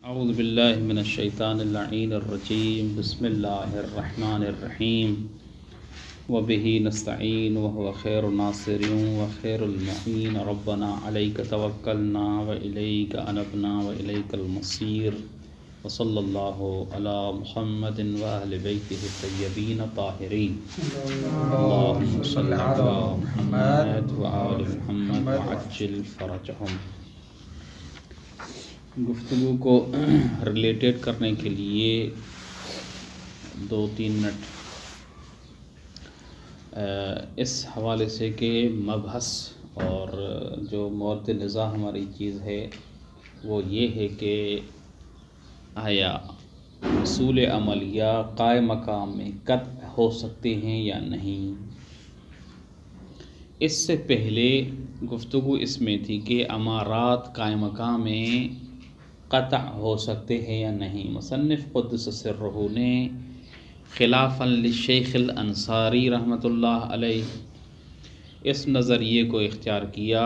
اعوذ باللہ من الشیطان اللعین الرجیم بسم اللہ الرحمن الرحیم وبہ نستعین وهو خیر الناصرین وخیر المعین ربنا علیک توکلنا والیک انبنا والیک المصیر وصلی اللہ علی محمد واہل بیتہ الطیبین الطاہرین اللہم صل علی محمد وآل محمد وعجل فرجہم۔ گفتگو کو ریلیٹڈ کرنے کے لیے 2-3 منٹ اس حوالے سے کہ مبحث اور جو مورد نزاع ہماری چیز ہے وہ یہ ہے کہ آیا اصول عملیہ قائم مقام میں قطع ہو سکتے ہیں یا نہیں۔ اس سے پہلے گفتگو اس میں تھی کہ امارات قائم مقام میں قطع ہو سکتے ہیں یا نہیں۔ مصنف قدس سرہ نے خلافاً للشیخ الانصاری رحمۃ اللہ علیہ اس نظریے کو اختیار کیا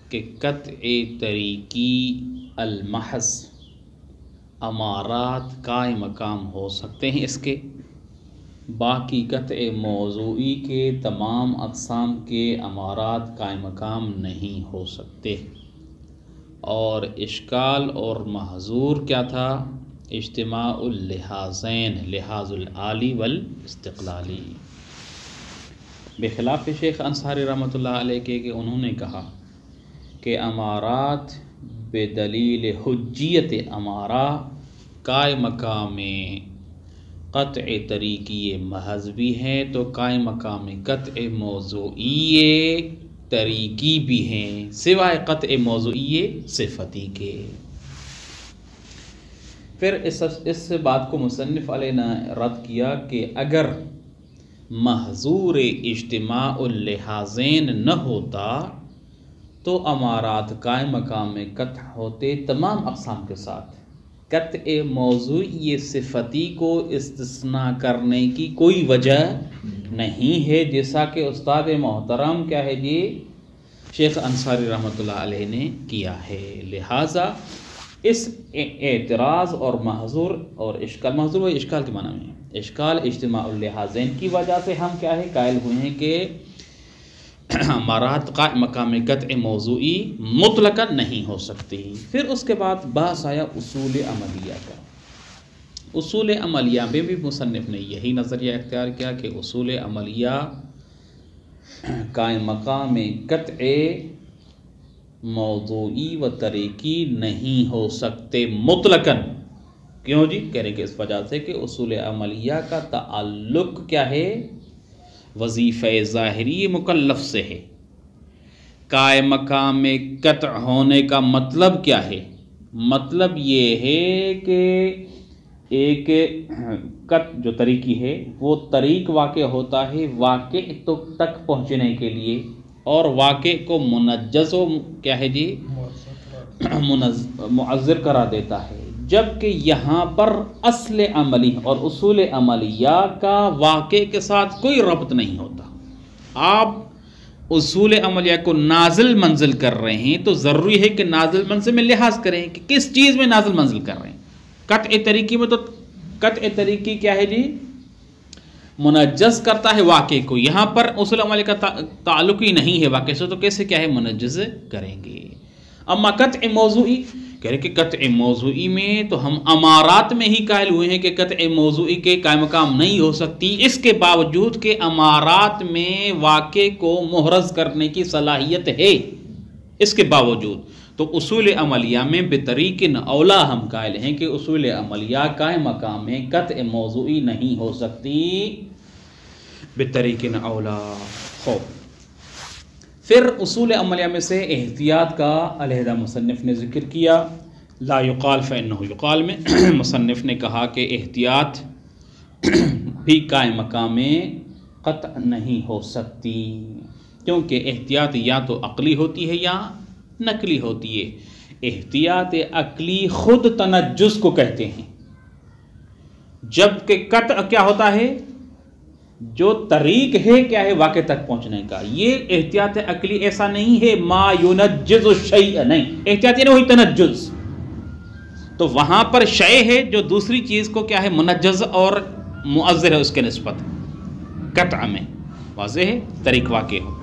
کہ قطع طریقی المحض امارات قائم مقام ہو سکتے ہیں اس کے، باقی قطع موضوعی کے تمام اقسام کے امارات قائم مقام نہیں ہو سکتے۔ اور اشکال اور محظور کیا تھا؟ اجتماع اللحاظین، لحاظ العالی والاستقلالی، بخلاف شیخ انصاری رحمۃ اللہ علیہ کے کہ انہوں نے کہا کہ امارات بدلیل حجیت امارہ قائم مقام قطع طریقی محض بھی ہیں تو قائم مقام قطع موضوعی طریقی بھی ہیں، سوائے قطع موضوعی صفتی کے۔ پھر اس بات کو مصنف علیہ نے رد کیا کہ اگر محظور اجتماع اللحاظین نہ ہوتا تو امارات قائم مقام میں قطع ہوتے تمام اقسام کے ساتھ۔ قطع موضوعی صفتی کو استثناء کرنے کی کوئی وجہ نہیں ہے، جیسا کہ استاد محترم کیا ہے جی شیخ انصاری رحمۃ اللہ علیہ نے کیا ہے۔ لہٰذا اس اعتراض اور محظور اور اشکال، محظور و اشکال کے معنی میں اشکال اجتماع اللحاظین کی وجہ سے ہم کیا ہے قائل ہوئے ہیں کہ امارات قائم مقام قطع موضوعی مطلقاً نہیں ہو سکتی۔ پھر اس کے بعد بحث آیا اصول عملیہ کا۔ اصول عملیہ میں بھی مصنف نے یہی نظریہ اختیار کیا کہ اصول عملیہ قائم مقام قطع موضوعی و طریقی نہیں ہو سکتے مطلقاً۔ کیوں جی؟ کہہ رہے کہ اس وجہ سے کہ اصول عملیہ کا تعلق کیا ہے؟ وظیفہ ظاہری مکلف سے ہے۔ قائم مقام میں قطع ہونے کا مطلب کیا ہے؟ مطلب یہ ہے کہ ایک قطع جو طریقی ہے وہ طریق واقع ہوتا ہے واقع تک پہنچنے کے لیے، اور واقع کو منجز و کیا ہے جی معذر قرار دیتا ہے، جبکہ یہاں پر اصل عملی اور اصول عملیہ کا واقع کے ساتھ کوئی ربط نہیں ہوتا۔ آپ اصول عملیہ کو نازل منزل کر رہے ہیں تو ضروری ہے کہ نازل منزل میں لحاظ کریں کہ کس چیز میں نازل منزل کر رہے ہیں۔ قطع طریقی میں تو قطع طریقی کیا ہے جی منجز کرتا ہے واقع کو، یہاں پر اصول عملیہ کا تعلق ہی نہیں ہے واقع سے، تو کیسے کیا ہے منجز کریں گے۔ اما قطع موضوعی کہہ رہے کہ قطع موضوعی میں تو ہم امارات میں ہی قائل ہوئے ہیں کہ قطع موضوعی کے قائم مقام نہیں ہو سکتی، اس کے باوجود کہ امارات میں واقع کو محرز کرنے کی صلاحیت ہے، اس کے باوجود تو اصول عملیہ میں بطریق اولا ہم قائل ہیں کہ اصول عملیہ قائم مقام میں قطع موضوعی نہیں ہو سکتی بطریق اولا۔ پھر اصول عملیہ میں سے احتیاط کا علیحدہ مصنف نے ذکر کیا۔ لا یقال فإنہ یقال میں مصنف نے کہا کہ احتیاط بھی قائم مقام میں قطع نہیں ہو سکتی، کیونکہ احتیاط یا تو عقلی ہوتی ہے یا نقلی ہوتی ہے۔ احتیاط عقلی خود تنجس کو کہتے ہیں، جبکہ قطع کیا ہوتا ہے؟ جو طریق ہے کیا ہے واقع تک پہنچنے کا۔ یہ احتیاط عقلی ایسا نہیں ہے ما ینجز الشیء، نہیں، احتیاط یہ نہیں ہوئی تنجز، تو وہاں پر شے ہے جو دوسری چیز کو کیا ہے منجز اور مؤذر ہے اس کے نسبت قطع میں واضح ہے طریق واقع ہو.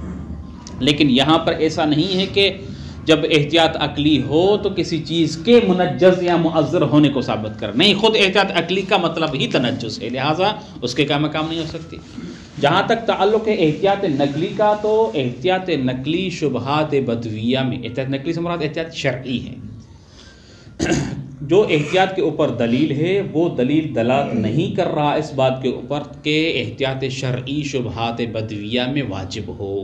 لیکن یہاں پر ایسا نہیں ہے کہ جب احتیاط عقلی ہو تو کسی چیز کے منجز یا مؤذر ہونے کو ثابت کر، نہیں، خود احتیاط عقلی کا مطلب ہی تنجز ہے، لہٰذا اس کے کام نہیں ہو سکتی. جہاں تک تعلق ہے احتیاط نقلی کا، تو احتیاط نقلی شبہات بدویہ میں، احتیاط نقلی سے مراد احتیاط شرعی ہے. جو احتیاط کے اوپر دلیل ہے وہ دلیل دلالت نہیں کر رہا اس بات کے اوپر کہ احتیاط شرعی شبہات بدویہ میں واجب ہو.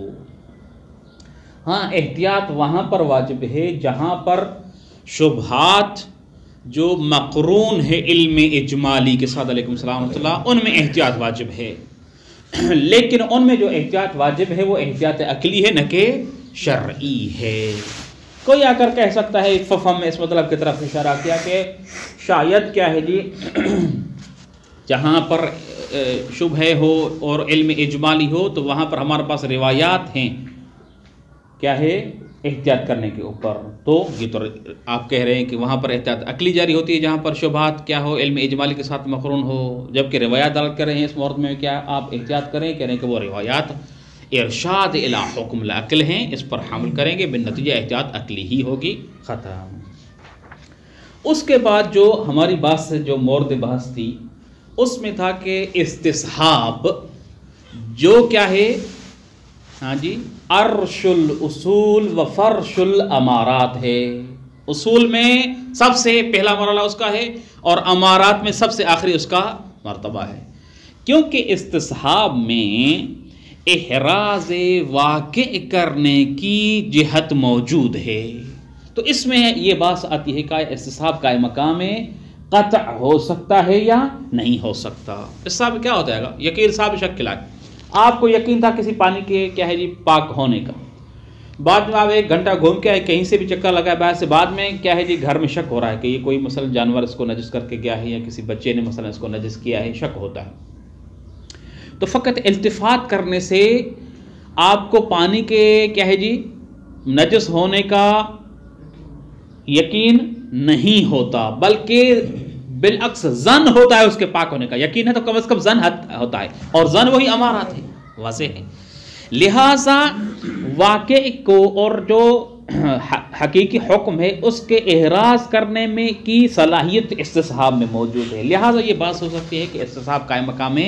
ہاں احتیاط وہاں پر واجب ہے جہاں پر شبہات جو مقرون ہے علم اجمالی کے ساتھ، علیکم السلام ورحمۃ اللہ، ان میں احتیاط واجب ہے. لیکن ان میں جو احتیاط واجب ہے وہ احتیاط عقلی ہے نہ کہ شرعی ہے. کوئی آ کر کہہ سکتا ہے ففہم میں اس مطلب کی طرف اشارہ کیا کہ شاید کیا ہے جی جہاں پر شبہ ہو اور علم اجمالی ہو تو وہاں پر ہمارے پاس روایات ہیں کیا ہے احتیاط کرنے کے اوپر. تو یہ تو آپ کہہ رہے ہیں کہ وہاں پر احتیاط عقلی جاری ہوتی ہے جہاں پر شبہات کیا ہو علم اجمالی کے ساتھ مقرون ہو، جبکہ روایات دلالت کر رہے ہیں اس مورد میں کیا آپ احتیاط کریں، کہہ رہے ہیں کہ وہ روایات ارشاد الی حکم العقل ہیں، اس پر حمل کریں گے، بالنتیجہ احتیاط عقلی ہی ہوگی. ختم. اس کے بعد جو ہماری بات سے جو مورد بحث تھی اس میں تھا کہ استصحاب جو کیا ہے، ہاں جی، عرش الاصول و فرش الامارات ہے. اصول میں سب سے پہلا مرحلہ اس کا ہے اور امارات میں سب سے آخری اس کا مرتبہ ہے، کیونکہ استصحاب میں احراز واقع کرنے کی جہت موجود ہے. تو اس میں یہ بات آتی ہے کہ استصحاب قائم مقام قطع ہو سکتا ہے یا نہیں ہو سکتا. استصحاب کیا ہوتا ہے؟ یقین صاحب شک کے لائق. آپ کو یقین تھا کسی پانی کے کیا ہے جی پاک ہونے کا، بعد میں آپ 1 گھنٹہ گھوم کے آئے، کہیں سے بھی چکر لگایا باہر سے، بعد میں کیا ہے جی گھر میں شک ہو رہا ہے کہ یہ کوئی مثلا جانور اس کو نجس کر کے گیا ہے یا کسی بچے نے مثلا اس کو نجس کیا ہے، شک ہوتا ہے. تو فقط التفات کرنے سے آپ کو پانی کے کیا ہے جی نجس ہونے کا یقین نہیں ہوتا، بلکہ بالعکس ظن ہوتا ہے اس کے پاک ہونے کا. یقین ہے تو کم از کم ظن ہوتا ہے، اور ظن وہی امارات ہے، واضح ہے. لہٰذا واقع کو اور جو حقیقی حکم ہے اس کے احراز کرنے میں کی صلاحیت استصحاب میں موجود ہے. لہٰذا یہ بات ہو سکتی ہے کہ استصحاب قائم مقام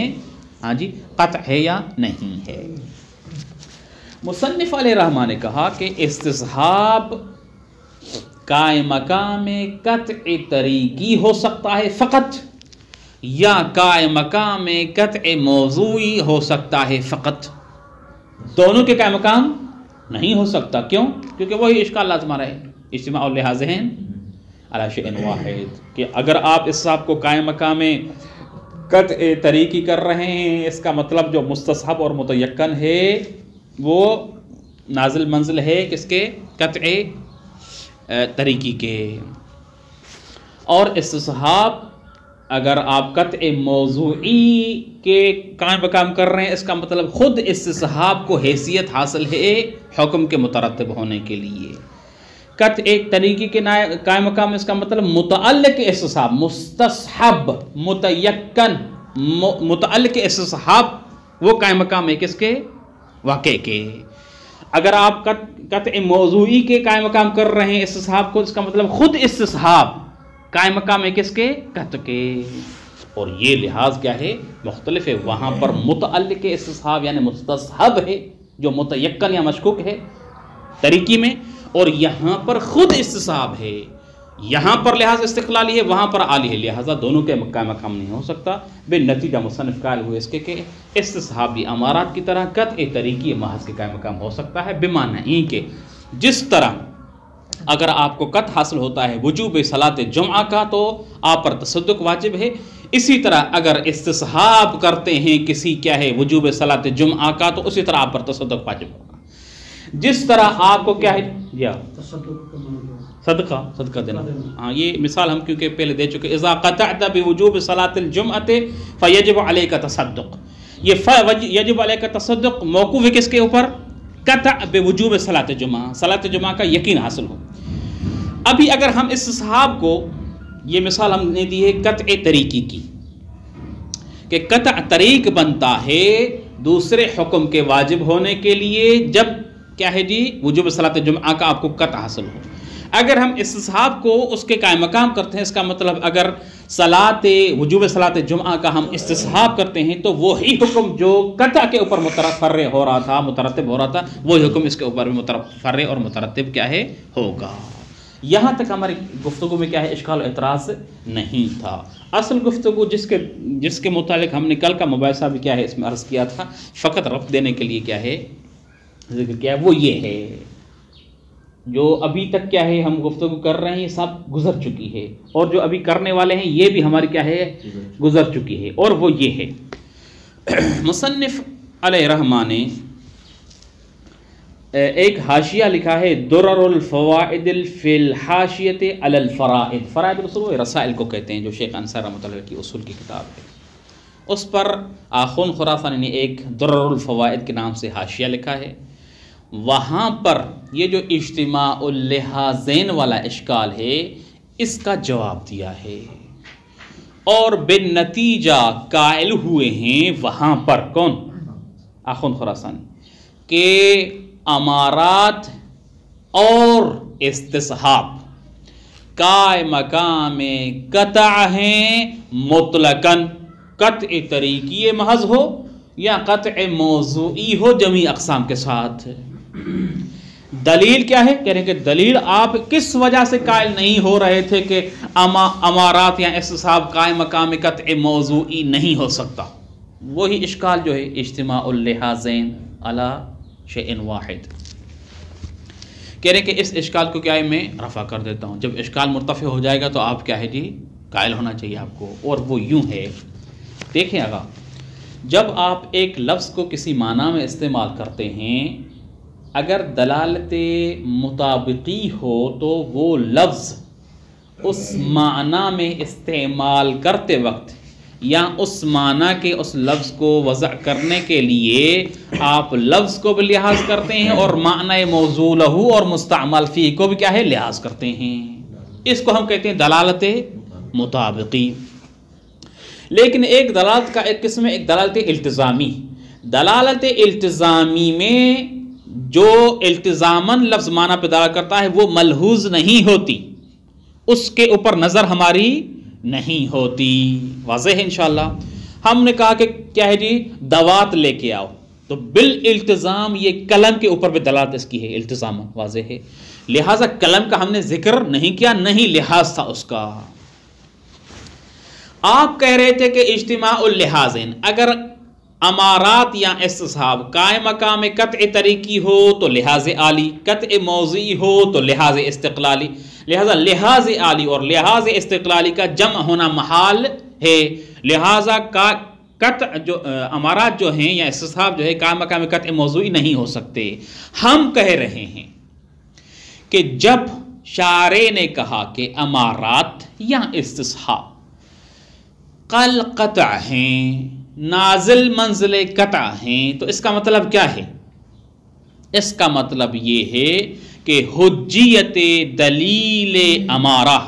ہاں جی قطع ہے یا نہیں ہے. مصنف علیہ رحمہ نے کہا کہ استصحاب قائم مقام قطع طریقی ہو سکتا ہے فقط، یا قائم مقام قطع موضوعی ہو سکتا ہے فقط. دونوں کے قائم مقام نہیں ہو سکتا. کیوں؟ کیونکہ وہی اشکال لازم آ رہا ہے، اجتماع اللحاظین علی شیء واحد، کہ اگر آپ استصحاب کو قائم مقام قطع طریقی کر رہے ہیں، اس کا مطلب جو مستصحب اور متیقن ہے وہ نازل منزل ہے کس کے؟ قطع طریقی کے. اور استصحاب اگر آپ قطع موضوعی کے قائم مقام کر رہے ہیں، اس کا مطلب خود استصحاب کو حیثیت حاصل ہے حکم کے مترتب ہونے کے لیے. قطع طریقی کے قائم مقام اس کا مطلب متعلق استصحاب، مستصحب متیقن متعلق استصحاب وہ قائم مقام ہے کس کے؟ واقع کے. اگر آپ قطع موضوعی کے قائم مقام کر رہے ہیں استصحاب کو، اس کا مطلب خود استصحاب قائم مقام ہے کس کے؟ قطع کے. اور یہ لحاظ کیا ہے؟ مختلف ہے. وہاں پر متعلق استصحاب یعنی مستصحب ہے جو متیقن یا مشکوک ہے طریقی میں، اور یہاں پر خود استصحاب ہے. یہاں پر لحاظ استقلالی ہے، وہاں پر عالی ہے، لہٰذا دونوں کے قائم مقام نہیں ہو سکتا. بالنتیجہ مصنف قائل ہوئے اس کے کہ استصحابی امارات کی طرح قطع طریقی محض کے قائم مقام ہو سکتا ہے، بمعنی کہ جس طرح اگر آپ کو قطع حاصل ہوتا ہے وجوب صلاۃ جمعہ کا تو آپ پر تصدق واجب ہے، اسی طرح اگر استصحاب کرتے ہیں کسی کیا ہے وجوب صلاۃ جمعہ کا تو اسی طرح آپ پر تصدق واجب ہوگا. جس طرح آپ کو کیا ہے یا صدقہ دینا، ہاں یہ مثال ہم کیونکہ پہلے دے چکے. اذا قطعت بوجوب صلاۃ الجمعہ فیجب علیک تصدق، یہ یجب علیک تصدق موقوف ہے کس کے اوپر؟ قطع بوجوب صلاۃ جمعہ، صلاۃ جمعہ کا یقین حاصل ہو. ابھی اگر ہم استصحاب کو یہ مثال ہم نے دی ہے قطع طریقی کی کہ قطع طریق بنتا ہے دوسرے حکم کے واجب ہونے کے لیے جب کیا ہے جی وجوب صلاۃ جمعہ کا آپ کو قطع حاصل ہو. اگر ہم استصحاب کو اس کے قائم مقام کرتے ہیں، اس کا مطلب اگر وجوب صلاۃ جمعہ کا ہم استصحاب کرتے ہیں تو وہی حکم جو قطع کے اوپر مترتب ہو رہا تھا وہی حکم اس کے اوپر بھی متفرع اور مترتب کیا ہے ہوگا. یہاں تک ہماری گفتگو میں کیا ہے اشکال و اعتراض نہیں تھا. اصل گفتگو جس کے متعلق ہم نے کل کا مباحثہ بھی کیا ہے اس میں عرض کیا تھا، فقط رفع دینے کے لیے کیا ہے ذکر کیا ہے، وہ یہ ہے جو ابھی تک کیا ہے ہم گفتگو کر رہے ہیں سب گزر چکی ہے، اور جو ابھی کرنے والے ہیں یہ بھی ہماری کیا ہے گزر چکی ہے، اور وہ یہ ہے. مصنف علیہ رحمہ نے ایک حاشیہ لکھا ہے درر الفوائد فی الحاشیۃ علی الفرائض. فرائض الاصول رسائل کو کہتے ہیں جو شیخ انصاری رحمۃ اللہ کی اصول کی کتاب ہے. اس پر آخوند خراسانی نے ایک درر الفوائد کے نام سے حاشیہ لکھا ہے. وہاں پر یہ جو اجتماع اللحاظین والا اشکال ہے اس کا جواب دیا ہے، اور بالنتیجہ قائل ہوئے ہیں وہاں پر کون؟ آخوند خراسانی کہ امارات اور استصحاب قائم مقام قطع ہیں مطلقاً، قطع طریقی محض ہو یا قطع موضوعی ہو جمیع اقسام کے ساتھ. دلیل کیا ہے؟ کہہ رہے ہیں کہ دلیل آپ کس وجہ سے قائل نہیں ہو رہے تھے کہ امارات یا استصحاب قائم مقام قطع موضوعی نہیں ہو سکتا. وہی اشکال جو ہے اجتماع اللحاظین علی شیء واحد. کہہ رہے ہیں کہ اس اشکال کو کیا ہے میں رفع کر دیتا ہوں. جب اشکال مرتفع ہو جائے گا تو آپ کیا ہے جی قائل ہونا چاہیے آپ کو، اور وہ یوں ہے. دیکھیں آگا، جب آپ ایک لفظ کو کسی معنی میں استعمال کرتے ہیں اگر دلالت مطابقی ہو تو وہ لفظ اس معنی میں استعمال کرتے وقت یا اس معنی کے اس لفظ کو وضع کرنے کے لیے آپ لفظ کو بھی لحاظ کرتے ہیں اور معنی موضوع لہو اور مستعمل فی کو بھی کیا ہے لحاظ کرتے ہیں. اس کو ہم کہتے ہیں دلالت مطابقی. لیکن ایک دلالت کا ایک قسم ہے ایک دلالت التزامی. دلالت التزامی میں جو التزاماً لفظ معنی پہ دلالت کرتا ہے وہ ملحوظ نہیں ہوتی، اس کے اوپر نظر ہماری نہیں ہوتی. واضح ہے انشاءاللہ. ہم نے کہا کہ کیا ہے جی دوات لے کے آؤ، تو بالالتزام یہ قلم کے اوپر بھی دلالت اس کی ہے التزام. واضح ہے. لہٰذا قلم کا ہم نے ذکر نہیں کیا، نہیں لحاظ تھا اس کا. آپ کہہ رہے تھے کہ اجتماع اللحاظین اگر امارات یا استصحاب قائم مقام قطع طریقی ہو تو لحاظ عالی، قطع موضعی ہو تو لحاظ استقلالی. لہذا لحاظ عالی اور لحاظ استقلالی کا جمع ہونا محال ہے. لہذا قطع جو امارات جو ہیں یا استصحاب جو ہے قائم مقام قطع موضوعی نہیں ہو سکتے. ہم کہہ رہے ہیں کہ جب شارع نے کہا کہ امارات یا استصحاب قل قطع ہیں، نازل منزل قطع ہیں، تو اس کا مطلب کیا ہے؟ اس کا مطلب یہ ہے کہ حجیت دلیل امارہ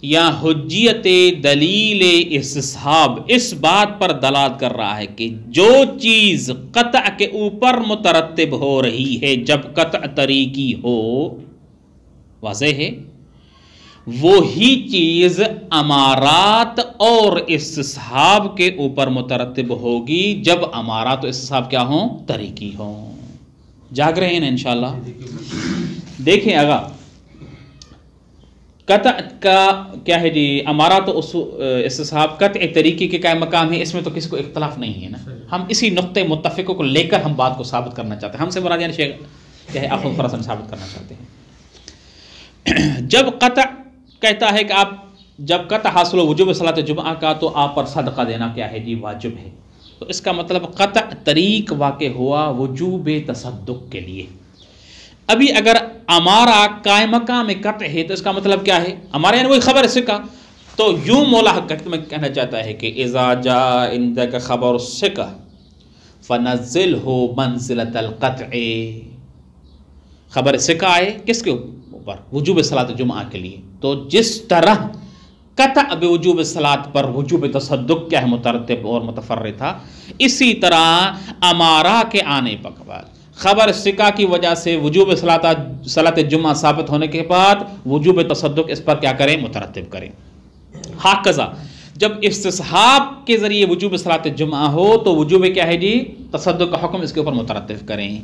یا حجیت دلیل استصحاب اس بات پر دلالت کر رہا ہے کہ جو چیز قطع کے اوپر مترتب ہو رہی ہے جب قطع طریقی ہو، واضح ہے، وہی چیز امارات اور استصحاب کے اوپر مترتب ہوگی جب امارات و استصحاب کیا ہوں؟ طریقی ہوں. جاگ رہے ہیں نا انشاءاللہ. دیکھیں آگا، قطع کا کیا ہے جی امارات و استصحاب قطع طریقی کے قائم مقام ہے، اس میں تو کسی کو اختلاف نہیں ہے نا. ہم اسی نقطۂ متفق کو لے کر ہم بات کو ثابت کرنا چاہتے ہیں. ہم سے مراد یعنی شیخ کیا ہے آخوند خراسانی ثابت کرنا چاہتے ہیں. جب قطع کہتا ہے کہ آپ جب قطع حاصل ہو وجوب صلاۃ جمعہ کا تو آپ پر صدقہ دینا کیا ہے جی واجب ہے. تو اس کا مطلب قطع طریق واقع ہوا وجوب تصدق کے لیے. ابھی اگر امارہ قائم مقام قطع ہے تو اس کا مطلب کیا ہے؟ ہمارے یعنی وہی خبر ثقہ. تو یوں مولا حقیقت میں کہنا چاہتا ہے کہ اذا جاء عندك خبر الثقہ فنزلہ منزلۃ القطع. خبر ثقہ آئے کس کے اوپر؟ وجوب صلاۃ جمعہ کے لیے. تو جس طرح قطع بوجوب صلاۃ پر وجوب تصدق کیا ہے مترتب اور متفرع تھا، اسی طرح امارہ کے آنے پر بعد خبر ثقہ کی وجہ سے وجوب صلاۃ جمعہ ثابت ہونے کے بعد وجوب تصدق اس پر کیا کریں، مترتب کریں۔ ہاکذا جب استصحاب کے ذریعے وجوب صلاۃ جمعہ ہو تو وجوب کیا ہے جی، تصدق کا حکم اس کے اوپر مترتب کریں۔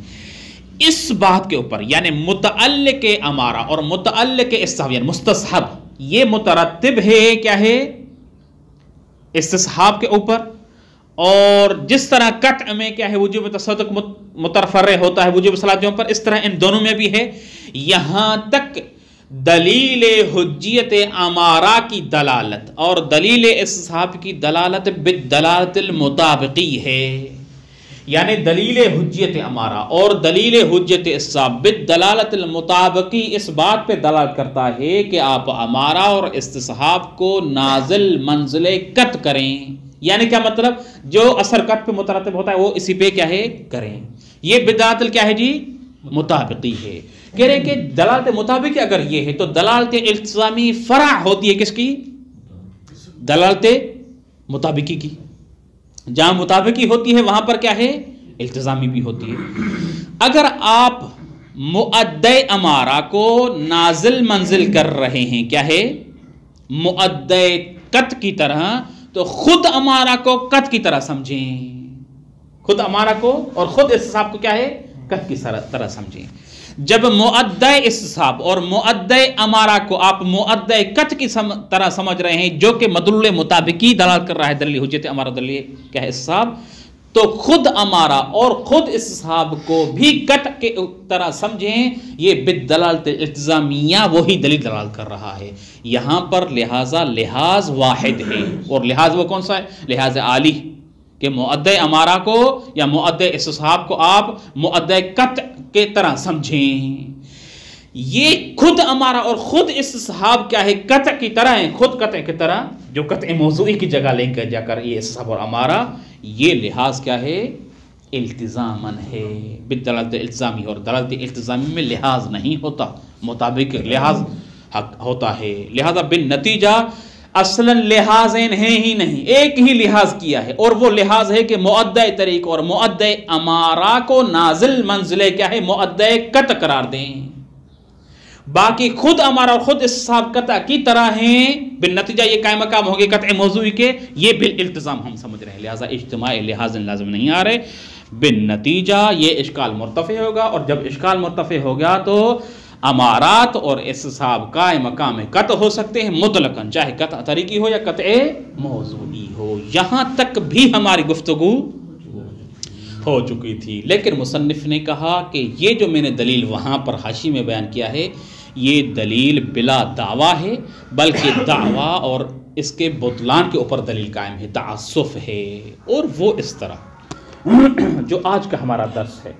اس بات کے اوپر یعنی متعلق امارہ اور متعلق استحباب یعنی مستصحب یہ مترتب ہے کیا ہے، استصحاب کے اوپر، اور جس طرح قطع میں کیا ہے وجوب تصدق متفرع ہوتا ہے وجوب صلاۃ جمعہ پر، اس طرح ان دونوں میں بھی ہے، یہاں تک دلیل حجیت امارہ کی دلالت اور دلیل استصحاب کی دلالت بالدلالت المطابقی ہے، یعنی دلیل حجیت امارہ اور دلیل حجت استصحاب بالدلالت المطابقی اس بات پہ دلالت کرتا ہے کہ آپ امارہ اور استصحاب کو نازل منزل قطع کریں، یعنی کیا مطلب، جو اثر قطع پہ مترتب ہوتا ہے وہ اسی پہ کیا ہے کریں، یہ بدلالت کیا ہے جی، مطابقی ہے۔ کہہ رہے ہیں کہ دلالت مطابقی اگر یہ ہے تو دلالت التزامی فرع ہوتی ہے کس کی، دلالت مطابقی کی، جہاں مطابقی ہوتی ہے وہاں پر کیا ہے، التزامی بھی ہوتی ہے۔ اگر آپ مؤدی امارہ کو نازل منزل کر رہے ہیں کیا ہے، مؤدی قطع کی طرح، تو خود امارہ کو قطع کی طرح سمجھیں، خود امارہ کو اور خود استصحاب کو کیا ہے، قطع کی طرح سمجھیں۔ جب مؤدی استصحاب اور مؤدی امارہ کو آپ مؤدی قطع کی طرح سمجھ رہے ہیں جو کہ مدلول مطابقی دلالت کر رہا ہے، دلیل حجت امارہ دلیل کیا ہے استصحاب، تو خود امارہ اور خود استصحاب کو بھی قطع کی طرح سمجھیں، یہ بالدلالت التزامیہ وہی دلیل دلالت کر رہا ہے۔ یہاں پر لہٰذا لحاظ واحد ہے، اور لحاظ وہ کون سا ہے، لحاظ عالی، کہ مؤدی امارہ کو یا مؤدی استصحاب کو آپ مؤدی قطع کے طرح سمجھیں۔ یہ خود امارہ اور خود استصحاب کیا ہے، قطع کی طرح ہیں، خود قطع کی طرح، جو قطع موضوعی کی جگہ لے کر جا کر یہ استصحاب اور امارہ، یہ لحاظ کیا ہے، التزامن ہے، بالدلالت التزامی، اور دلالت التزامی میں لحاظ نہیں ہوتا، مطابق لحاظ ہوتا ہے۔ لہذا بالنتیجہ اصلاً لحاظین ہیں ہی نہیں، ایک ہی لحاظ کیا ہے، اور وہ لحاظ ہے کہ مؤدی طریق اور مؤدی امارہ کو نازل منزلے کیا ہے، مؤدی قطع قرار دیں، باقی خود امارہ اور خود استصحاب قطع کی طرح ہیں، بالنتیجہ یہ قائم مقام ہوں گے قطع موضوعی کے، یہ بالالتزام ہم سمجھ رہے ہیں، لہذا اجتماع لحاظ لازم نہیں آ رہے، بالنتیجہ یہ اشکال مرتفع ہوگا، اور جب اشکال مرتفع ہوگا تو امارات اور استصحاب قائم مقام قطع ہو سکتے ہیں مطلقاً، چاہے قطع طریقی ہو یا قطع موضوعی ہو۔ یہاں تک بھی ہماری گفتگو ہو چکی تھی، لیکن مصنف نے کہا کہ یہ جو میں نے دلیل وہاں پر حاشی میں بیان کیا ہے، یہ دلیل بلا دعویٰ ہے، بلکہ دعویٰ اور اس کے بطلان کے اوپر دلیل قائم ہے، تعسف ہے، اور وہ اس طرح جو آج کا ہمارا درس ہے۔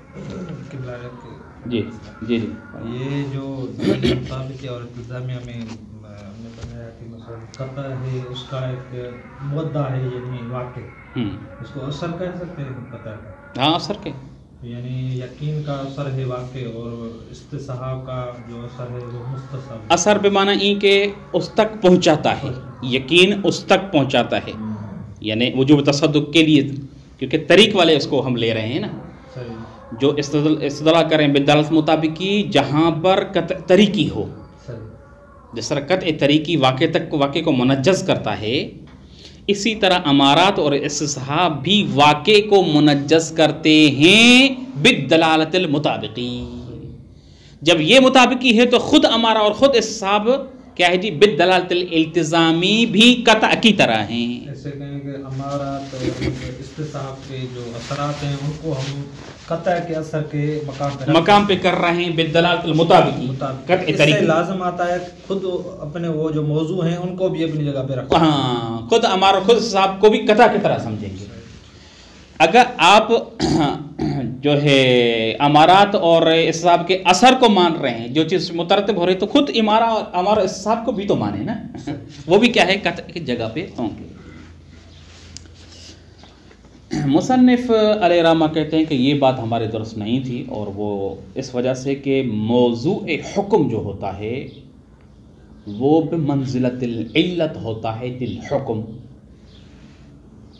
جی جی جی، یہ جو مطابق اور التزامیہ میں ہم نے بتایا کہ مثلا قطع ہے، اس کا ایک مدعا ہے یعنی واقع، اس کو اثر کہہ سکتے ہیں قطع، ہاں اثر کے، یعنی یقین کا اثر ہے واقع، اور استصحاب کا جو اثر ہے وہ مستصحب۔ اثر بے معنی این کہ اس تک پہنچاتا ہے، یقین اس تک پہنچاتا ہے، یعنی وجوب تصدق کے لیے، کیونکہ طریق والے اس کو ہم لے رہے ہیں نا، جو استدلال کریں بالدلالت مطابقی جہاں پر قطع طریقی ہو، جس طرح قطع طریقی واقع کو منجز کرتا ہے، اسی طرح امارات اور استصحاب بھی واقع کو منجز کرتے ہیں بالدلالت المطابقی۔ جب یہ مطابقی ہے تو خود امارہ اور خود استصحاب کیا ہے جی، بالدلالت الالتزامی بھی قطع کی طرح ہیں۔ ایسے کہیں کہ امارات اور استصحاب کے جو اثرات ہیں ان کو ہم قطع کے اثر کے مقام پہ کر رہے ہیں بالدلالت المطابقی، قطع اس طریقی، سے لازم آتا ہے خود اپنے وہ جو موضوع ہیں ان کو بھی اپنی جگہ پہ رکھو، ہاں خود امارہ خود استصحاب کو بھی قطع کی طرح سمجھیں گے۔ اگر آپ جو ہے امارات اور استصحاب کے اثر کو مان رہے ہیں، جو چیز مترتب ہو رہی تو خود امارہ اور استصحاب کو بھی تو مانے نا، وہ بھی کیا ہے قطع کی جگہ پہ ہوں گے۔ مصنف علیہ رحمہ کہتے ہیں کہ یہ بات ہمارے درس نہیں تھی، اور وہ اس وجہ سے کہ موضوع حکم جو ہوتا ہے وہ بمنزلت العلت ہوتا ہے للحکم.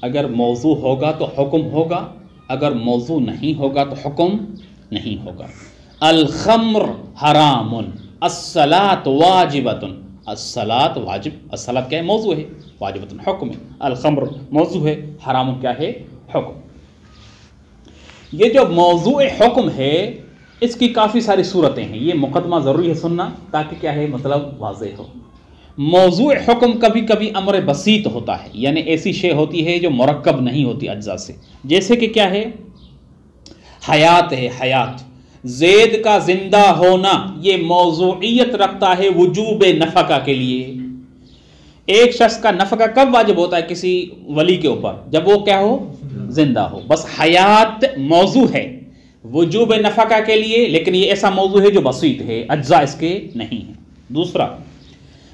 اگر موضوع ہوگا تو حکم ہوگا، اگر موضوع نہیں ہوگا تو حکم نہیں ہوگا. الخمر حرام، الصلاۃ واجبۃ. الصلاۃ واجب، الصلاۃ کیا ہے؟ موضوع ہے. واجبۃ حکم ہے. الخمر موضوع ہے، حرام کیا ہے؟ حکم. یہ جو موضوع حکم ہے اس کی کافی ساری صورتیں ہیں. یہ مقدمہ ضروری ہے سننا تاکہ کیا ہے مطلب واضح ہو. موضوع حکم کبھی کبھی امر بسیط ہوتا ہے، یعنی ایسی شے ہوتی ہے جو مرکب نہیں ہوتی اجزاء سے. جیسے کہ کیا ہے؟ حیات ہے. حیات، زید کا زندہ ہونا، یہ موضوعیت رکھتا ہے وجوب نفقہ کے لیے. ایک شخص کا نفقہ کب واجب ہوتا ہے کسی ولی کے اوپر؟ جب وہ کیا ہو؟ زندہ ہو. بس حیات موضوع ہے وجوب نفقہ کے لیے، لیکن یہ ایسا موضوع ہے جو بسیط ہے، اجزاء اس کے نہیں ہیں. دوسرا،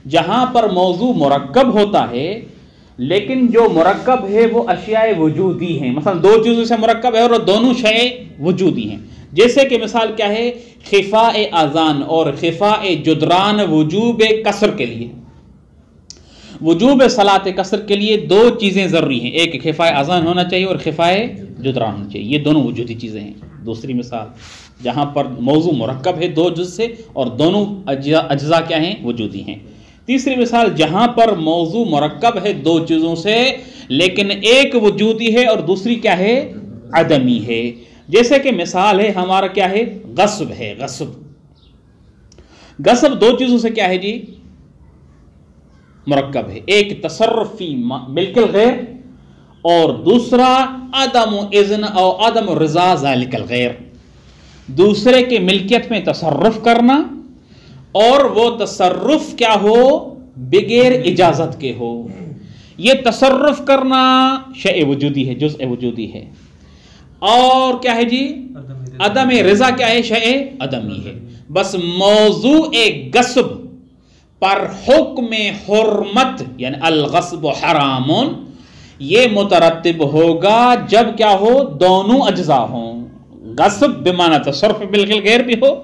جہاں پر موضوع مرکب ہوتا ہے لیکن جو مرکب ہے وہ اشیاء وجودی ہیں. مثلا دو چیزوں سے مرکب ہے اور دونوں شیء وجودی ہیں. جیسے کہ مثال کیا ہے؟ خفاء اذان اور خفاء جدران وجوب قصر کے لیے. وجوب صلاۃ قصر کے لیے دو چیزیں ضروری ہیں، ایک خفاء اذان ہونا چاہیے اور خفاء جدران ہونا چاہیے. یہ دونوں وجودی چیزیں ہیں. دوسری مثال جہاں پر موضوع مرکب ہے دو جز سے اور دونوں اجزاء کیا ہیں؟ وجودی ہیں. تیسری مثال جہاں پر موضوع مرکب ہے دو چیزوں سے لیکن ایک وجودی ہے اور دوسری کیا ہے؟ عدمی ہے. جیسے کہ مثال ہے ہمارا کیا ہے؟ غصب ہے. غصب، غصب دو چیزوں سے کیا ہے جی؟ مرکب ہے. ایک تصرف فی ملک الغیر اور دوسرا عدم اذن اور عدم رضا ذالک الغیر. دوسرے کے ملکیت میں تصرف کرنا اور وہ تصرف کیا ہو؟ بغیر اجازت کے ہو. یہ تصرف کرنا شیء وجودی ہے، جزء وجودی ہے. اور کیا ہے جی؟ عدم رضا کیا ہے؟ شیء عدمی ہے. بس موضوع غصب پر حکم حرمت یعنی الغصب حرام یہ مترتب ہوگا جب کیا ہو؟ دونوں اجزاء ہوں. غصب بمعنی تصرف بالکل غیر بھی ہو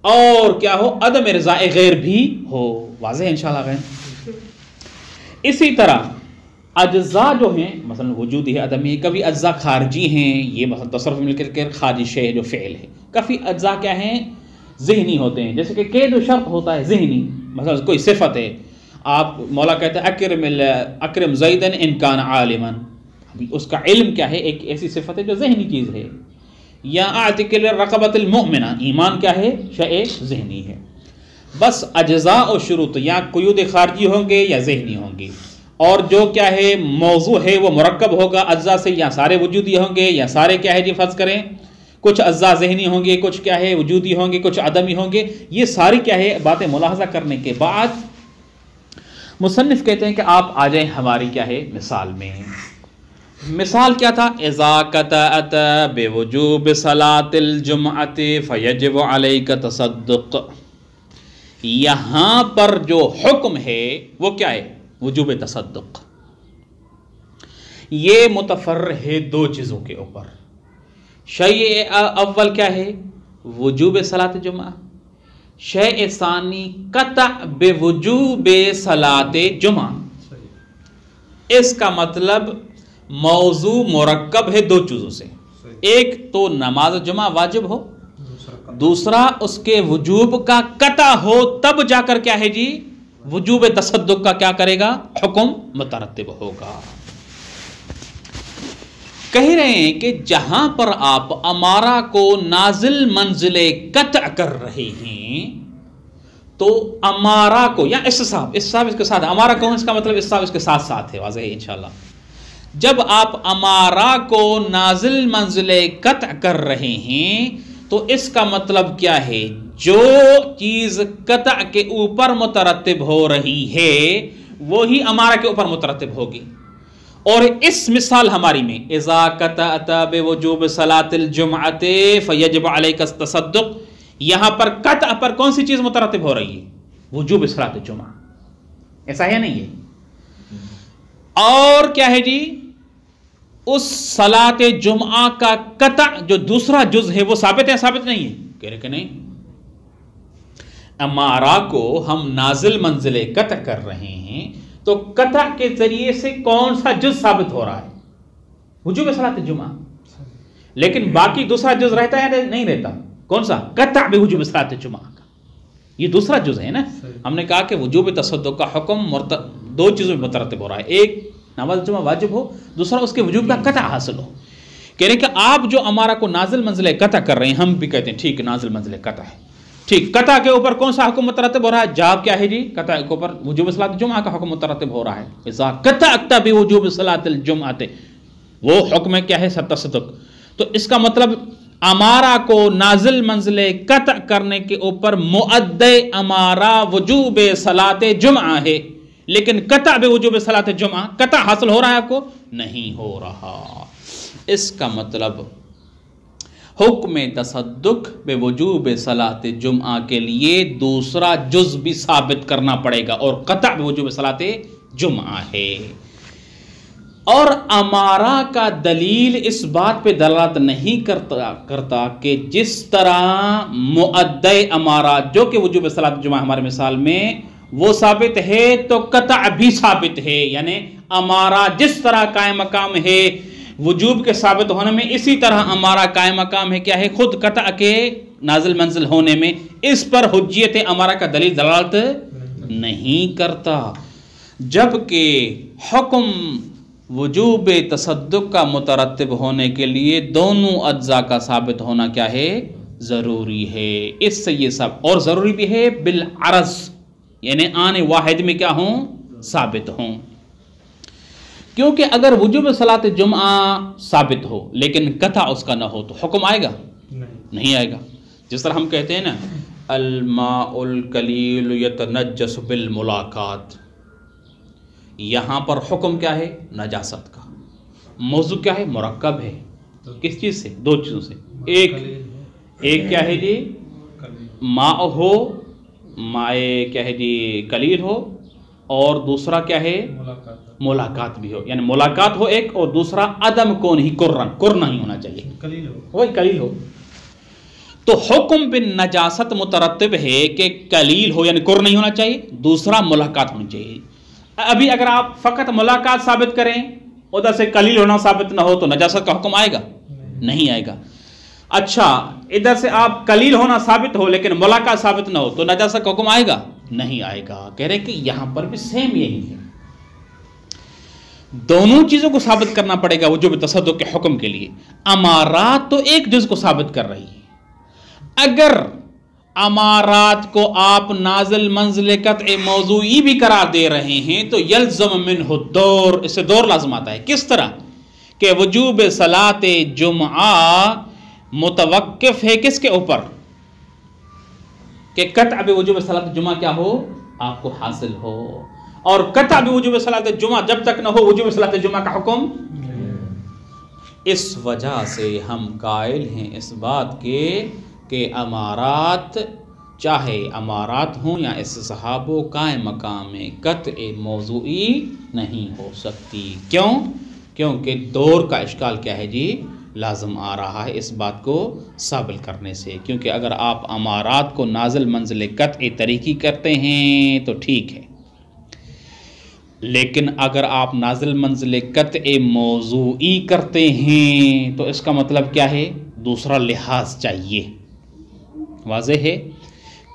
اور کیا ہو؟ عدم رضا غیر بھی ہو. واضح ہے انشاءاللہ غیر. اسی طرح اجزاء جو ہیں مثلا وجودی ہے، عدمی ہے. کبھی اجزاء خارجی ہیں، یہ مثلا تصرف ملک غیر خارجی شے ہے جو فعل ہے. کافی اجزاء کیا ہیں؟ ذہنی ہوتے ہیں. جیسے کہ قید و شرط ہوتا ہے ذہنی. مثلا کوئی صفت ہے، آپ مولا کہتے ہیں اکرم زیدن ان کان عالما، اس کا علم کیا ہے؟ ایک ایسی صفت ہے جو ذہنی چیز ہے. یا اعتق الرقبۃ المؤمنہ، ایمان کیا ہے؟ شیء ذہنی ہے. بس اجزاء و شروط یا قیود خارجی ہوں گے یا ذہنی ہوں گے. اور جو کیا ہے موضوع ہے وہ مرکب ہوگا اجزاء سے، یا سارے وجودی ہوں گے یا سارے کیا ہے جی فرض کریں کچھ اجزاء ذہنی ہوں گے، کچھ کیا ہے وجودی ہوں گے، کچھ عدمی ہوں گے. یہ ساری کیا ہے باتیں ملاحظہ کرنے کے بعد مصنف کہتے ہیں کہ آپ آ جائیں ہماری کیا ہے مثال میں. مثال کیا تھا؟ اذا قطعت بوجوب صلاۃ الجمعۃ فیجب علیک تصدق. یہاں پر جو حکم ہے وہ کیا ہے؟ وجوب تصدق. یہ متفرع ہے دو چیزوں کے اوپر. شیء اول کیا ہے؟ وجوب صلاۃ جمعہ. شیء ثانی قطع بوجوب صلاۃ جمعہ. اس کا مطلب موضوع مرکب ہے دو چیزوں سے. ایک تو نماز جمعہ واجب ہو، دوسرا اس کے وجوب کا قطع ہو، تب جا کر کیا ہے جی وجوب تصدق کا کیا کرے گا؟ حکم مترتب ہوگا. کہہ رہے ہیں کہ جہاں پر آپ امارہ کو نازل منزل قطع کر رہے ہیں تو امارہ کو یا استصحاب اس کے ساتھ امارہ کون؟ اس کا مطلب استصحاب اس کے ساتھ ساتھ ہے. واضح ہے انشاءاللہ. جب آپ امارہ کو نازل منزل قطع کر رہے ہیں تو اس کا مطلب کیا ہے؟ جو چیز قطع کے اوپر مترتب ہو رہی ہے وہی امارہ کے اوپر مترتب ہوگی. اور اس مثال ہماری میں اذا قطعت بوجوب صلاۃ الجمعۃ فیجب علیک التصدق، یہاں پر قطع پر کون سی چیز مترتب ہو رہی ہے؟ وجوب صلاۃ الجمعہ. ایسا ہے نہیں ہے؟ اور کیا ہے جی اس صلاۃ جمعہ کا قطع جو دوسرا جز ہے وہ ثابت ہے ثابت نہیں ہے؟ کہہ رہے کہ نہیں. امارہ کو ہم نازل منزل قطع کر رہے ہیں تو قطع کے ذریعے سے کون سا جز ثابت ہو رہا ہے؟ وجوب صلاۃ الجمعہ. لیکن باقی دوسرا جز رہتا ہے یا نہیں رہتا؟ کون سا؟ قطع بوجوب صلاۃ الجمعہ کا. یہ دوسرا جز ہے نا. ہم نے کہا کہ وجوب تصدق کا حکم دو چیزوں میں مترتب ہو رہا ہے. ایک نماز جمعہ واجب ہو، دوسرا اس کے وجوب کا قطع حاصل ہو. کہہ رہے کہ آپ جو امارہ کو نازل منزل قطع کر رہے ہیں، ہم بھی کہتے ہیں ٹھیک نازل منزل قطع ہے. ٹھیک، قطع کے اوپر کون سا حکم مترتب ہو رہا ہے؟ جواب کیا ہے جی؟ قطع کے اوپر وجوب صلاۃ الجمعہ کا حکم مترتب ہو رہا ہے. اذا قطعت بوجوب صلاۃ الجمعہ، وہ حکم کیا ہے؟ تصدق. تو اس کا مطلب امارہ کو نازل منزل قطع کرنے کے اوپر مؤدی امارہ وجوب صلاۃ جمعہ ہے، لیکن قطع بوجوب صلاۃ جمعہ قطع حاصل ہو رہا ہے آپ کو؟ نہیں ہو رہا. اس کا مطلب حکم تصدق بے وجوب صلاۃ جمعہ کے لیے دوسرا جز بھی ثابت کرنا پڑے گا، اور قطع بے وجوب صلاۃ جمعہ ہے. اور امارہ کا دلیل اس بات پہ دلالت نہیں کرتا کہ جس طرح مؤدی امارہ جو کہ وجوب صلاۃ جمعہ ہمارے مثال میں وہ ثابت ہے تو قطع بھی ثابت ہے. یعنی امارہ جس طرح قائم مقام ہے وجوب کے ثابت ہونے میں، اسی طرح امارہ قائم مقام ہے کیا ہے؟ خود قطع کے نازل منزل ہونے میں. اس پر حجیت امارہ کا دلیل دلالت نہیں کرتا، جبکہ حکم وجوب تصدق کا مترتب ہونے کے لیے دونوں اجزاء کا ثابت ہونا کیا ہے؟ ضروری ہے. اس سے یہ سب اور ضروری بھی ہے بالعرض، یعنی آن واحد میں کیا ہوں؟ ثابت ہوں. کیونکہ اگر وجوب صلاۃ جمعہ ثابت ہو لیکن قطع اس کا نہ ہو تو حکم آئے گا؟ نہیں آئے گا. جس طرح ہم کہتے ہیں نا الماء القلیل یتنجس بالملاقات، یہاں پر حکم کیا ہے؟ نجاست کا. موضوع کیا ہے؟ مرکب ہے. کس چیز سے؟ دو چیزوں سے. ایک کیا ہے جی؟ ماء ہو، مائے کیا ہے جی؟ قلیل ہو، اور دوسرا کیا ہے؟ ملاقات بھی ہو. یعنی ملاقات ہو ایک، اور دوسرا عدم کون ہی کرنا ہی ہونا چاہیے، وہی قلیل ہو. تو حکم بالنجاست مترتب ہے کہ قلیل ہو یعنی کر نہیں ہونا چاہیے، دوسرا ملاقات ہونی چاہیے. ابھی اگر آپ فقط ملاقات ثابت کریں، ادھر سے قلیل ہونا ثابت نہ ہو تو نجاست کا حکم آئے گا؟ نہیں آئے گا. اچھا ادھر سے آپ قلیل ہونا ثابت ہو لیکن ملاقات ثابت نہ ہو تو نجاست کا حکم آئے گا؟ نہیں آئے گا. کہہ رہے کہ یہاں پر بھی سیم یہی ہے، دونوں چیزوں کو ثابت کرنا پڑے گا وجوب تصدق کے حکم کے لیے. امارات تو ایک جز کو ثابت کر رہی ہے. اگر امارات کو آپ نازل منزل قطع موضوعی بھی قرار دے رہے ہیں تو یلزم منہ الدور، اس سے دور لازم آتا ہے. کس طرح کہ وجوب صلاۃ جمعہ متوقف ہے کس کے اوپر؟ کہ قطع بوجوب صلاۃ جمعہ کیا ہو؟ آپ کو حاصل ہو. اور قطع بوجوب صلاۃ جمعہ جب تک نہ ہو وجوب صلاۃ جمعہ کا حکم. اس وجہ سے ہم قائل ہیں اس بات کے کہ امارات، چاہے امارات ہوں یا استصحاب و قائم مقام قطع موضوعی نہیں ہو سکتی. کیوں؟ کیونکہ دور کا اشکال کیا ہے جی؟ لازم آ رہا ہے اس بات کو ثابت کرنے سے. کیونکہ اگر آپ امارات کو نازل منزل قطع طریقی کرتے ہیں تو ٹھیک ہے، لیکن اگر آپ نازل منزل قطع موضوعی کرتے ہیں تو اس کا مطلب کیا ہے؟ دوسرا لحاظ چاہیے. واضح ہے؟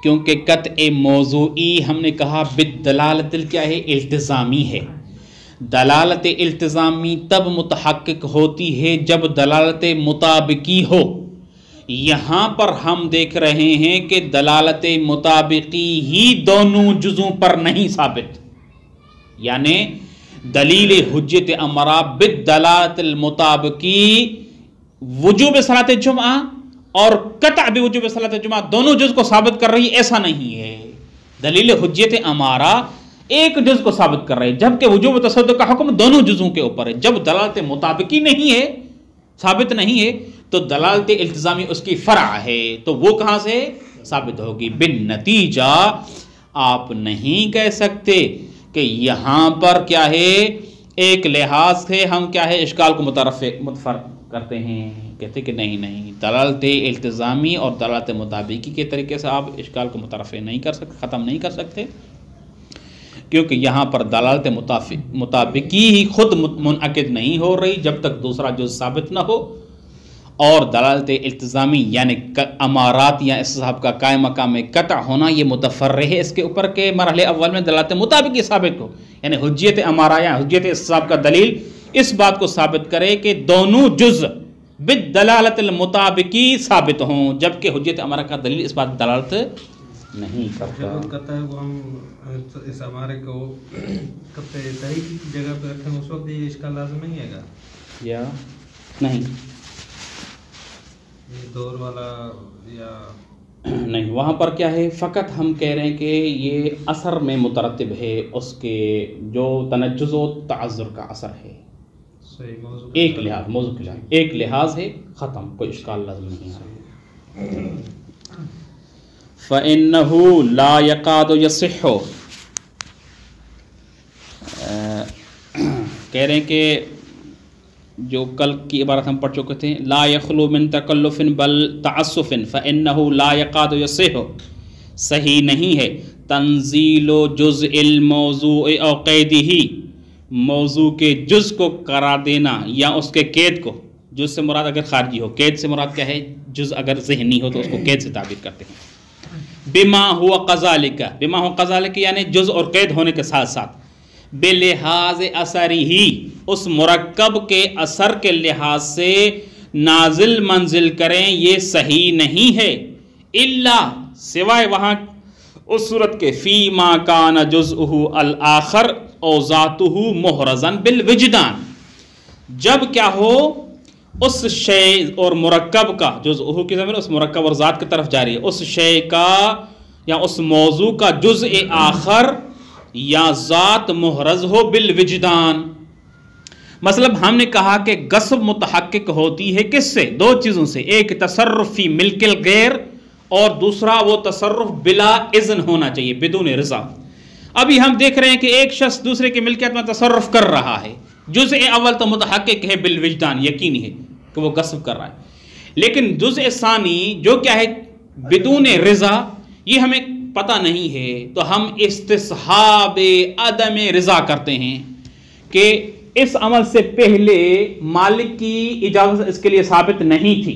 کیونکہ قطع موضوعی ہم نے کہا بالدلالت کیا ہے؟ التزامی ہے. دلالت التزامی تب متحقق ہوتی ہے جب دلالت مطابقی ہو. یہاں پر ہم دیکھ رہے ہیں کہ دلالت مطابقی ہی دونوں جزوں پر نہیں ثابت. یعنی دلیل حجت امرہ بالدلالت المطابقی وجوب صلاۃ جمعہ اور قطع بوجوب صلاۃ جمعہ دونوں جز کو ثابت کر رہی، ایسا نہیں ہے. دلیل حجت امارہ ایک جز کو ثابت کر رہے جبکہ وجوب تصدق کا حکم دونوں جزوں کے اوپر ہے. جب دلالت مطابقی نہیں ہے، ثابت نہیں ہے، تو دلالت التزامی اس کی فرع ہے، تو وہ کہاں سے ثابت ہوگی؟ بالنتیجہ آپ نہیں کہہ سکتے کہ یہاں پر کیا ہے ایک لحاظ سے ہم کیا ہے اشکال کو متفر کرتے ہیں، کہتے کہ نہیں دلالت التزامی اور دلالت مطابقی کے طریقے سے آپ اشکال کو مترفع نہیں کر سکتے، ختم نہیں کر سکتے، کیونکہ یہاں پر دلالت مطابقی ہی خود منعقد نہیں ہو رہی جب تک دوسرا جز ثابت نہ ہو، اور دلالت التزامی یعنی امارات یا استصحاب کا قائم مقام قطع ہونا یہ متفرع ہے اس کے اوپر کے مرحلے اول میں دلالت مطابقی ثابت ہو، یعنی حجیت امارہ یا حجیت استصحاب کا دلیل اس بات کو ثابت کرے کہ دونوں جز بالدلالت المطابقی ثابت ہوں، جبکہ حجیت امارہ کا دلیل اس بات دلالت نہیں کرتا۔ جب وہ کہتا ہے وہ ہم اس ہمارے کو قطع تحقیق کی جگہ پہ رکھیں اس وقت یہ اشکال لازم نہیں ہے گا یا نہیں؟ یہ دور والا یا نہیں، وہاں پر کیا ہے، فقط ہم کہہ رہے ہیں کہ یہ اثر میں مترتب ہے، اس کے جو تنجز و تعذر کا اثر ہے، صحیح موضوع ایک لحاظ موضوع کے لحاظ ایک لحاظ ہے، ختم، کوئی اشکال لازم نہیں ہے۔ فَإِنَّهُ لَا يَقَادُ يَصِحُّ، کہہ رہے ہیں کہ جو کل کی عبارت ہم پڑھ چکے تھے، لا يخلو من تکلف بل تعسف فإنه لا يقاد يصح، صحیح نہیں ہے تنزیل جزء الموضوع او قیدہ، موضوع کے جز کو قرار دینا یا اس کے قید کو، جز سے مراد اگر خارجی ہو، قید سے مراد کیا ہے، جز اگر ذہنی ہو تو اس کو قید سے تعبیر کرتے ہیں۔ بما ہوا قذالک، بما ہوا قذالک یعنی جز اور قید ہونے کے ساتھ ساتھ، بلحاظ اثری ہی، اس مرکب کے اثر کے لحاظ سے نازل منزل کریں یہ صحیح نہیں ہے، الا سوائے وہاں اس صورت کے فی ما کان جزءہ الآخر او ذاتہ محرزا بالوجدان، جب کیا ہو اس شے اور مرکب کا، جزءہ کی ضمیر اس مرکب اور ذات کی طرف جاری ہے، اس شے کا یا اس موضوع کا جزء آخر یا ذات محرز ہو بالوجدان۔ مطلب ہم نے کہا کہ غصب متحقق ہوتی ہے کس سے، دو چیزوں سے، ایک تصرف فی ملک الغیر اور دوسرا وہ تصرف بلا اذن ہونا چاہیے، بدون رضا۔ ابھی ہم دیکھ رہے ہیں کہ ایک شخص دوسرے کی ملکیت میں تصرف کر رہا ہے، جزء اول تو متحقق ہے بالوجدان، یقینی ہے کہ وہ غصب کر رہا ہے، لیکن جزء ثانی جو کیا ہے بدون رضا، یہ ہمیں پتہ نہیں ہے، تو ہم استصحاب عدم رضا کرتے ہیں کہ اس عمل سے پہلے مالک کی اجازت اس کے لیے ثابت نہیں تھی،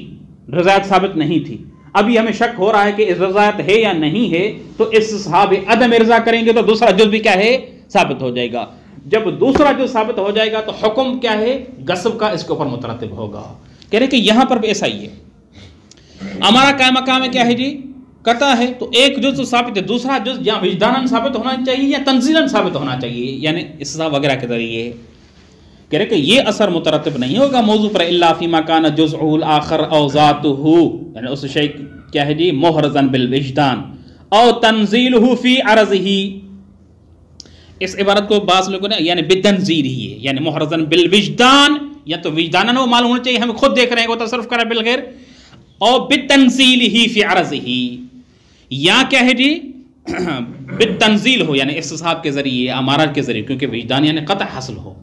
رضایت ثابت نہیں تھی، ابھی ہمیں شک ہو رہا ہے کہ رضایت ہے یا نہیں ہے، تو استصحاب عدم رضا کریں گے تو دوسرا جز بھی کیا ہے، ثابت ہو جائے گا۔ جب دوسرا جز ثابت ہو جائے گا تو حکم کیا ہے، غصب کا اس کے اوپر مترتب ہوگا۔ کہہ رہے کہ یہاں پر بھی ایسا ہی ہے، ہمارا قائم مقام ہے کیا ہے جی، قطع ہے، تو ایک جز تو ثابت ہے، دوسرا جز یا وجداناً ثابت ہونا چاہیے یا تنزیلاً ثابت ہونا چاہیے، یعنی استصحاب وغیرہ کے ذریعے۔ کہہ رہے کہ یہ اثر مترتب نہیں ہوگا موضوع پر الا فیما کان جزء الاخر او ذاتہ، یعنی اس شے کیا ہے جی محرزا بالوجدان او تنزیلہ فی عرضہ، اس عبارت کو بعض لوگوں نے یعنی بتنزیل ہی ہے، یعنی محرزا بالوجدان، یا تو وجداناً وہ معلوم ہونا چاہیے، ہم خود دیکھ رہے ہیں وہ تصرف کرا بالغیر، اور بتنزیل ہی فی عرضہ، یا کیا ہے جی بالتنزیل ہو یعنی استصحاب کے ذریعے، امارات کے ذریعے، کیونکہ وجدان یعنی قطع حاصل ہو،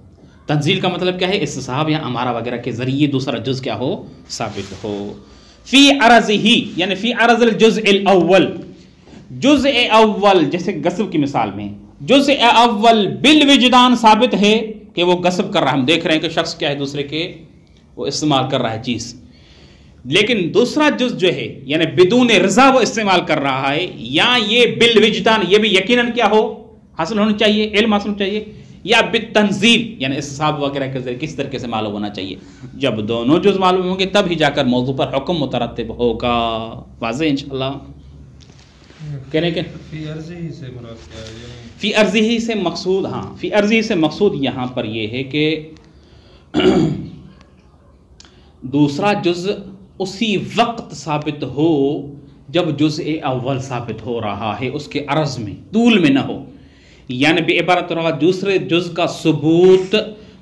تنزیل کا مطلب کیا ہے، استصحاب یا امارہ وغیرہ کے ذریعے دوسرا جز کیا ہو، ثابت ہو۔ فی عرضہ یعنی فی عرض الجزء الاول، جزء اول جیسے غصب کی مثال میں، جزء اول بالوجدان ثابت ہے کہ وہ غصب کر رہا ہے، ہم دیکھ رہے ہیں کہ شخص کیا ہے دوسرے کے وہ استعمال کر رہا ہے چیز، لیکن دوسرا جز جو ہے یعنی بدون رضا وہ استعمال کر رہا ہے، یا یہ بالوجدان یہ بھی یقیناً کیا ہو، حاصل ہونا چاہیے، علم حاصل ہونا چاہیے، یا بالتنزیل یعنی استصحاب وغیرہ کے ذریعے کس طریقے سے معلوم ہونا چاہیے، جب دونوں جز معلوم ہوں گے تب ہی جا کر موضوع پر حکم مترتب ہوگا۔ واضح انشاءاللہ؟ کہہ رہے کہ فی عرضہ ہی سے مراد کیا ہے، فی عرضہ ہی سے مقصود، ہاں فی عرضہ ہی سے مقصود یہاں پر یہ ہے کہ دوسرا جز اسی وقت ثابت ہو جب جزء اول ثابت ہو رہا ہے، اس کے عرض میں، طول میں نہ ہو، یعنی بعبارت رہا دوسرے جز کا ثبوت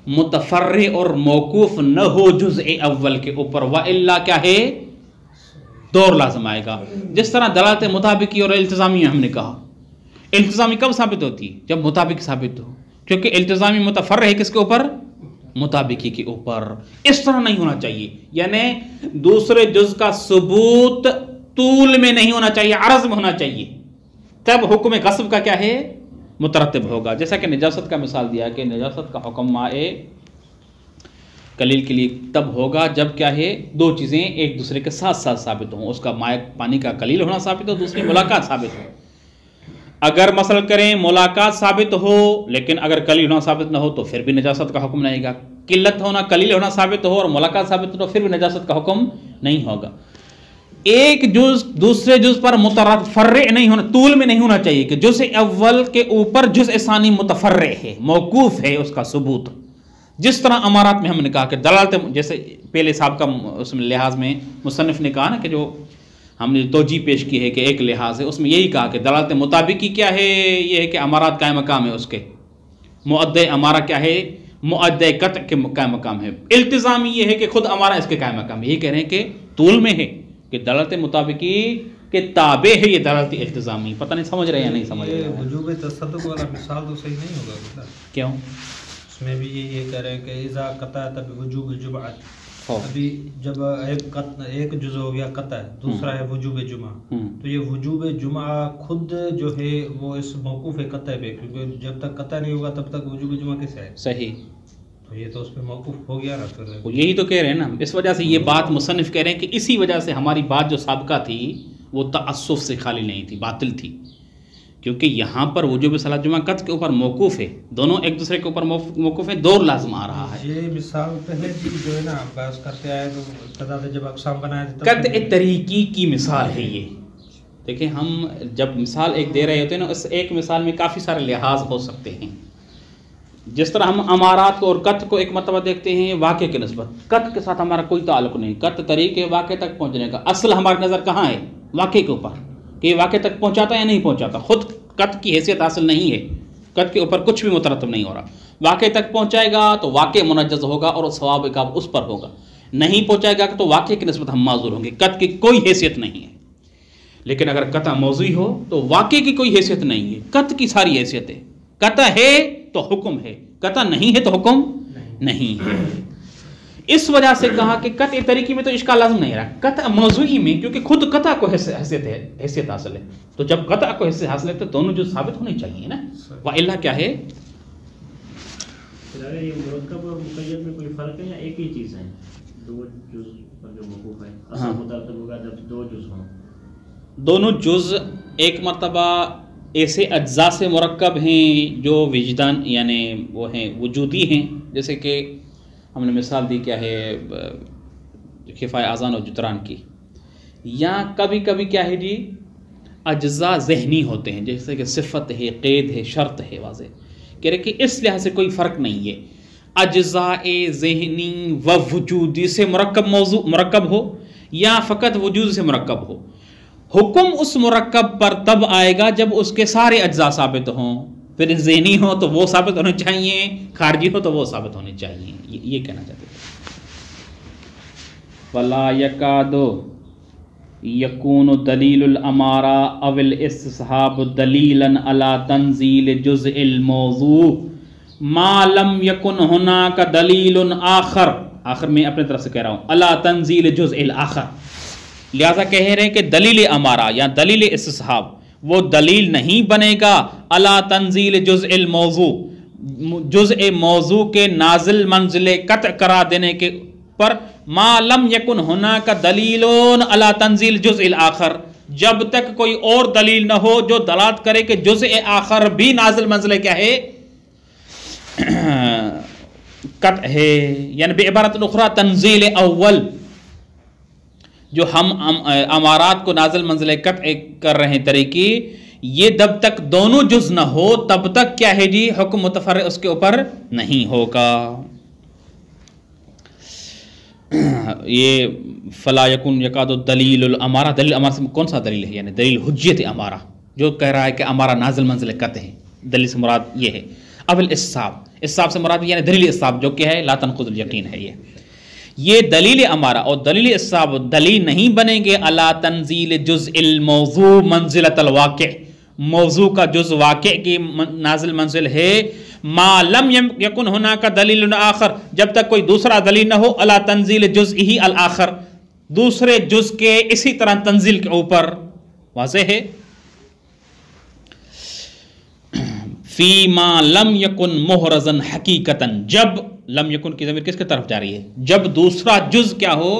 متفرع اور موقوف نہ ہو جزء اول کے اوپر، وَإِلَّا کیا ہے دور لازم آئے گا۔ جس طرح دلالت مطابقی اور التزامی ہم نے کہا، التزامی کب ثابت ہوتی ہے، جب مطابق ثابت ہو، کیونکہ التزامی متفرع ہے کس کے اوپر، مطابقی کے اوپر. اس طرح نہیں ہونا چاہیے، یعنی دوسرے جز کا ثبوت طول میں نہیں ہونا چاہیے، عرض میں ہونا چاہیے، تب حکم غصب کا کیا ہے مترتب ہوگا. جیسا کہ نجاست کا مثال دیا کہ نجاست کا حکم ماء قلیل کے لیے تب ہوگا جب کیا ہے دو چیزیں ایک دوسرے کے ساتھ ساتھ ثابت ہوں. اس کا ماء پانی کا قلیل ہونا ثابت ہو، دوسری ملاقات ثابت ہو. اگر مثلا کریں ملاقات ثابت ہو لیکن اگر قلیل ہونا ثابت نہ ہو تو پھر بھی نجاست کا حکم نہیں گا. قلت ہونا قلیل ہونا ثابت ہو اور ملاقات ثابت ہو تو پھر بھی نجاست کا حکم نہیں ہوگا. ایک جز دوسرے جز پر متفرع نہیں ہونا، طول میں نہیں ہونا چاہیے کہ جز اول کے اوپر جز ثانی متفرع ہے، موقوف ہے اس کا ثبوت. جس طرح امارات میں ہم نے کہا کہ دلالت، جیسے پہلے صاحب کا اس میں لحاظ میں مصنف نے کہا نا کہ جو ہم نے توجیہ پیش کی ہے کہ ایک لحاظ ہے، اس میں یہی کہا کہ دلالت مطابقی کیا ہے، یہ ہے کہ امارات قائم مقام ہے اس کے. مؤدی امارہ کیا ہے، مؤدی قطع کے قائم مقام ہے. التزامی یہ ہے کہ خود امارہ اس کے قائم مقام ہے. یہی کہہ رہے ہیں کہ طول میں ہے کہ دلالت مطابقی کے تابع ہے یہ دلالت التزامی. پتہ نہیں سمجھ رہے ہیں یا نہیں سمجھ رہے ہیں. وجوب تصدق والا مثال تو صحیح نہیں ہوگا. کیوں؟ اس میں بھی یہ کہہ رہے ہیں کہ اذا قطع تب وجوب الجمعہ. ابھی جب ایک جز ہو گیا قطع، دوسرا ہے وجوب جمعہ، تو یہ وجوب جمعہ خود جو ہے وہ اس موقوف قطع پہ، کیونکہ جب تک قطع نہیں ہوگا تب تک وجوب جمعہ کیسے ہے؟ صحیح. تو یہ تو اس پہ موقوف ہو گیا نا. پھر یہی تو کہہ رہے ہیں نا. اس وجہ سے یہ بات مصنف کہہ رہے ہیں کہ اسی وجہ سے ہماری بات جو سابقہ تھی وہ تعسف سے خالی نہیں تھی، باطل تھی، کیونکہ یہاں پر وجوب صلاۃ جمعہ قطع کے اوپر موقوف ہے، دونوں ایک دوسرے کے اوپر موقوف ہیں، دور لازم آ رہا ہے. یہ مثال پہلے بھی جو ہے نا بحث کرتے آئے تو ابتدا سے جب اقسام بنائے تھے قطع طریقی کی مثال ہے یہ. دیکھیں ہم جب مثال ایک دے رہے ہوتے ہیں نا، اس ایک مثال میں کافی سارے لحاظ ہو سکتے ہیں. جس طرح ہم امارات کو اور قطع کو ایک مرتبہ دیکھتے ہیں واقع کے نسبت، قطع کے ساتھ ہمارا کوئی تعلق نہیں. قطع طریقے واقع تک پہنچنے کا، اصل ہماری نظر کہاں ہے؟ واقع کے اوپر، کہ یہ واقع تک پہنچاتا ہے یا نہیں پہنچاتا. خود قطع کی حیثیت حاصل نہیں ہے، قطع کے اوپر کچھ بھی مترتب نہیں ہو رہا. واقع تک پہنچائے گا تو واقع منجز ہوگا اور ثواب کا اس پر ہوگا. نہیں پہنچائے گا تو واقع کی نسبت ہم معذور ہوں گے، قطع کی کوئی حیثیت نہیں ہے. لیکن اگر قطع موضوعی ہو تو واقع کی کوئی حیثیت نہیں ہے، قطع کی ساری حیثیت ہے. قطع ہے تو حکم ہے، قطع نہیں ہے تو حکم نہیں ہے. اس وجہ سے کہا کہ قطع طریقے میں تو اشکال لازم نہیں رہا، قطع موضوعی میں کیونکہ خود قطع کو حیثیت حاصل ہے. تو جب قطع کو حیثیت حاصل ہے تو دونوں جو ثابت ہونے چاہیے نا. وَإِلَّا کیا ہے؟ یہ مرکب اور مقید میں کوئی فرق ہے یا ایک ہی چیز ہے؟ دو جز پر جو موقوف ہے اصل مترتب ہوگا جب دو جز ہوں. دونوں جز ایک مرتبہ ایسے اجزاء سے مرکب ہیں جو وجدان یعنی وہ ہیں وجودی ہیں، جیسے کہ ہم نے مثال دی کیا ہے کفایہ اذان و جدران کی. یا کبھی کبھی کیا ہے جی اجزاء ذہنی ہوتے ہیں، جیسے کہ صفت ہے، قید ہے، شرط ہے. واضح کہہ رہے کہ اس لحاظ سے کوئی فرق نہیں ہے. اجزاء ذہنی و وجودی سے مرکب ہو یا فقط وجود سے مرکب ہو، حکم اس مرکب پر تب آئے گا جب اس کے سارے اجزاء ثابت ہوں. پھر ذہنی ہو تو وہ ثابت ہونے چاہیے، خارجی ہو تو وہ ثابت ہونے چاہیے. یہ کہنا چاہتے ہیں. فلا یکاد یکون دلیل الامارہ او الاستصحاب دلیلا علی تنزیل جزء الموضوع ما لم یکن ہناک دلیل آخر. آخر میں اپنے طرف سے کہہ رہا ہوں علی تنزیل جزء الاخر. لہذا کہہ رہے ہیں کہ دلیل امارہ یا دلیل استصحاب وہ دلیل نہیں بنے گا علی تنزیل جزء الموضوع، جزء موضوع کے نازل منزل قطع کرا دینے کے پر، ما لم یکن ہناک دلیل علی تنزیل جزء الاخر، جب تک کوئی اور دلیل نہ ہو جو دلالت کرے کہ جزء آخر بھی نازل منزل کیا ہے قطع ہے. یعنی بعبارت اخرى تنزیل اول جو ہم امارات کو نازل منزل قطع کر رہے ہیں طریقی، یہ جب تک دونوں جز نہ ہو تب تک کیا ہے جی حکم متفرع اس کے اوپر نہیں ہوگا. یہ فلا یکن یکاد دلیل الامارہ، دلیل امارہ سے کون سا دلیل ہے؟ یعنی دلیل حجیت امارہ جو کہہ رہا ہے کہ امارہ نازل منزل قطع ہے. دلیل سے مراد یہ ہے. اب الاستصحاب سے مراد یعنی دلیل استصحاب جو کہ ہے لا تنقض الیقین ہے. یہ دلیل امارہ اور دلیل استصحاب دلیل نہیں بنیں گے علی تنزیل جزء الموضوع منزلۃ الواقع، موضوع کا جز واقع کی نازل منزل ہے، ما لم یکن ہناک دلیل آخر، جب تک کوئی دوسرا دلیل نہ ہو، علی تنزیل جزئہ الآخر، دوسرے جز کے اسی طرح تنزیل کے اوپر. واضح ہے. فی ما لم یکن محرزا حقیقتا، جب لم یکن کی ضمیر کس کی طرف جا رہی ہے؟ جب دوسرا جز کیا ہو؟